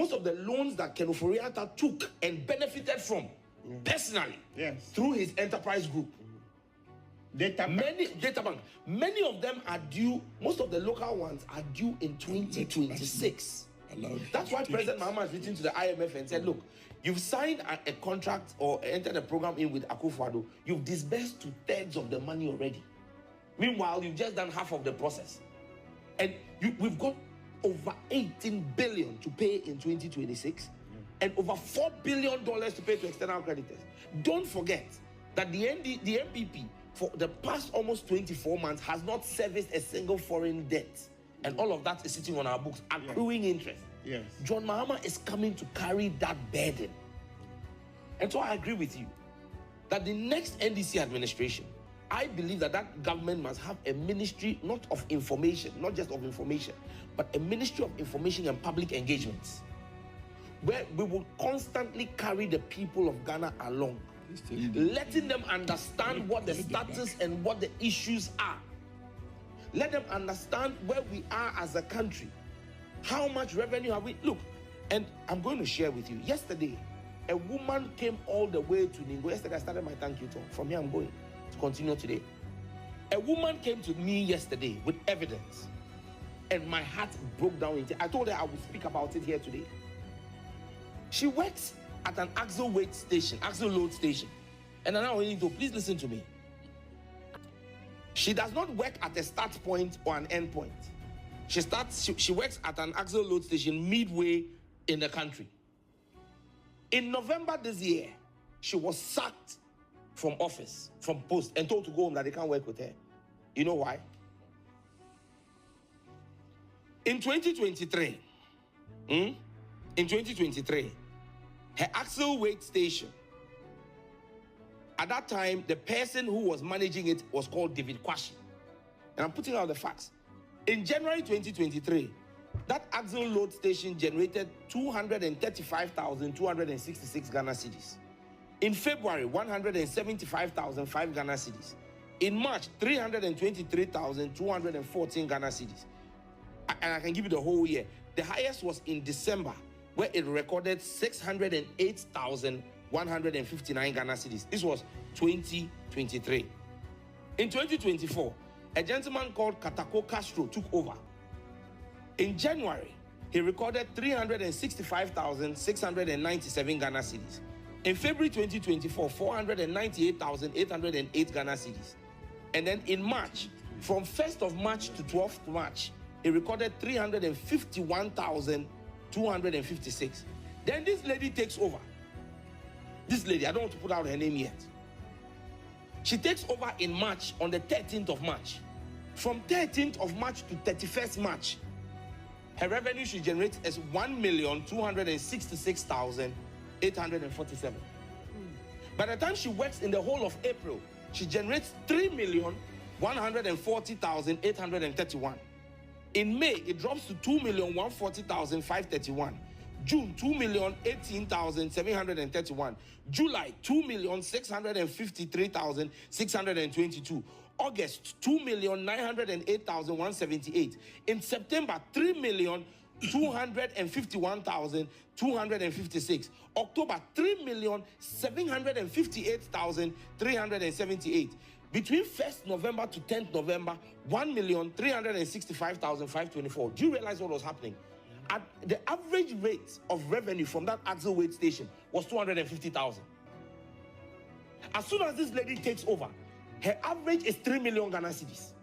most of the loans that Ken Ofori-Atta took and benefited from personally through his enterprise group. Data bank. Many of them are due, most of the local ones are due in 2026. That's why President Mahama has written to the IMF and said, look, you've signed a contract or entered a program in with Akufo-Addo. You've disbursed 2/3 of the money already. Meanwhile, you've just done half of the process. And we've got over 18 billion to pay in 2026 and over $4 billion to pay to external creditors. Don't forget that the MPP for the past almost 24 months has not serviced a single foreign debt. And all of that is sitting on our books, accruing interest. John Mahama is coming to carry that burden. And so I agree with you that the next NDC administration, I believe that government must have a ministry, not of information, not just of information, but a ministry of information and public engagements, where we will constantly carry the people of Ghana along, letting them understand what the status and what the issues are. Let them understand where we are as a country. How much revenue have we? Look, and I'm going to share with you. Yesterday, a woman came all the way to Ningo. Yesterday, I started my thank you talk. From here, I'm going to continue today. A woman came to me yesterday with evidence, and my heart broke down. I told her I would speak about it here today. She works at an axle load station. And now I need to please listen to me. She does not work at a start point or an end point. She works at an axle load station midway in the country. In November this year, she was sacked from office, from post, and told to go home that they can't work with her. You know why? In 2023, her axle weight station, at that time, the person who was managing it was called David Kwashi. And I'm putting out the facts. In January 2023, that axle load station generated 235,266 Ghana cedis. In February, 175,005 Ghana cedis. In March, 323,214 Ghana cedis. And I can give you the whole year. The highest was in December, where it recorded 608,159 Ghana cedis. This was 2023. In 2024, a gentleman called Katako Castro took over. In January, he recorded 365,697 Ghana cedis. In February 2024, 498,808 Ghana cedis. And then in March, from 1st of March to 12th March, he recorded 351,256. Then this lady takes over. This lady, I don't want to put out her name yet. She takes over in March, on the 13th of March. From 13th of March to 31st March, her revenue she generates is 1,266,847. By the time she works in the whole of April, she generates 3,140,831. In May, it drops to 2,140,531. June, 2,018,731. July, 2,653,622. August, 2,908,178. In September, 3,251,256. October, 3,758,378. Between 1st November to 10th November, 1,365,524. Do you realize what was happening? At the average rate of revenue from that axle weight station was 250,000. As soon as this lady takes over, her average is 3 million Ghana cedis.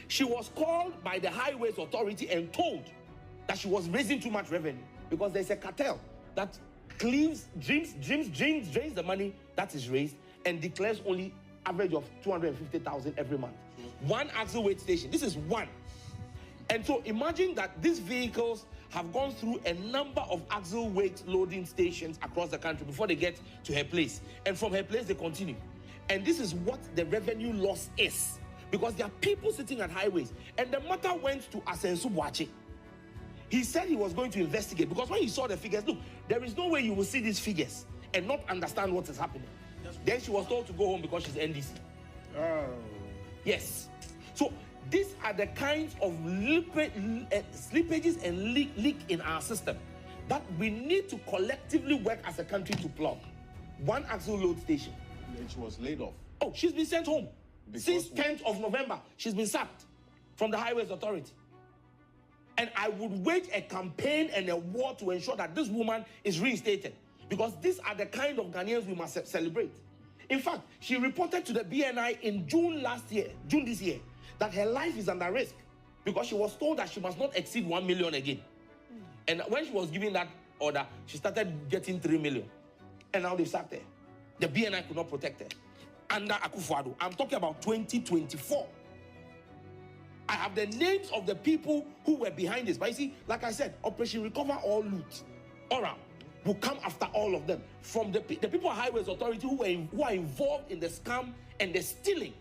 She was called by the Highways Authority and told that she was raising too much revenue because there's a cartel that drains the money that is raised and declares only average of 250,000 every month. One axle weight station. This is one. And so imagine that these vehicles have gone through a number of axle weight loading stations across the country before they get to her place. And from her place, they continue. And this is what the revenue loss is. Because there are people sitting at highways. And the matter went to Asensu Boache. He said he was going to investigate. Because when he saw the figures, look, there is no way you will see these figures and not understand what is happening. Then she was told to go home because she's NDC. Oh. Yes. So these are the kinds of slippages and leak in our system that we need to collectively work as a country to plug. One axle load station. And she was laid off. Oh, she's been sent home. Since 10th of November, she's been sacked from the Highways Authority. And I would wage a campaign and a war to ensure that this woman is reinstated. Because these are the kind of Ghanaians we must celebrate. In fact, she reported to the BNI in June this year, that her life is under risk because she was told that she must not exceed 1 million again. And when she was given that order, she started getting 3 million. And now they've sacked her. The BNI could not protect her. Under Akufo-Addo, I'm talking about 2024. I have the names of the people who were behind this. But you see, like I said, Operation Recover All Loot, ORA, will come after all of them. From the people at Highways Authority who are involved in the scam and the stealing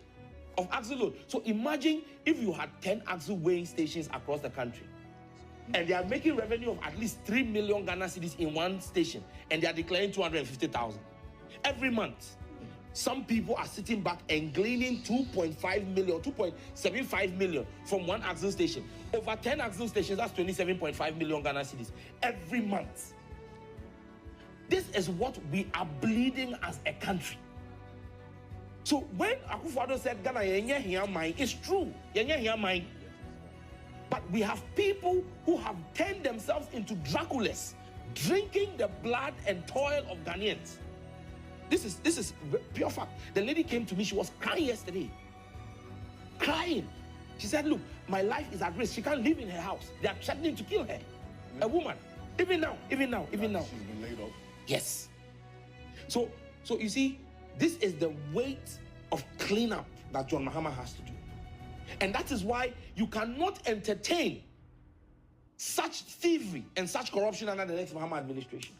of axle load. So imagine if you had 10 axle weighing stations across the country, and they are making revenue of at least 3 million Ghana cedis in one station, and they are declaring 250,000 every month. Some people are sitting back and gleaning 2.5 million, 2.75 million from one axle station. Over 10 axle stations, that's 27.5 million Ghana cedis every month. This is what we are bleeding as a country. So when Akufo-Addo said Ghana yenye hiya mine, it's true. Yenye hiya mine. But we have people who have turned themselves into Draculas, drinking the blood and toil of Ghanaians. This is pure fact. The lady came to me, she was crying yesterday. Crying. She said, look, my life is at risk. She can't live in her house. They are threatening to kill her. A woman. Even now. She's been laid off. Yes. So you see, this is the weight of cleanup that John Mahama has to do. And that is why you cannot entertain such thievery and such corruption under the next Mahama administration.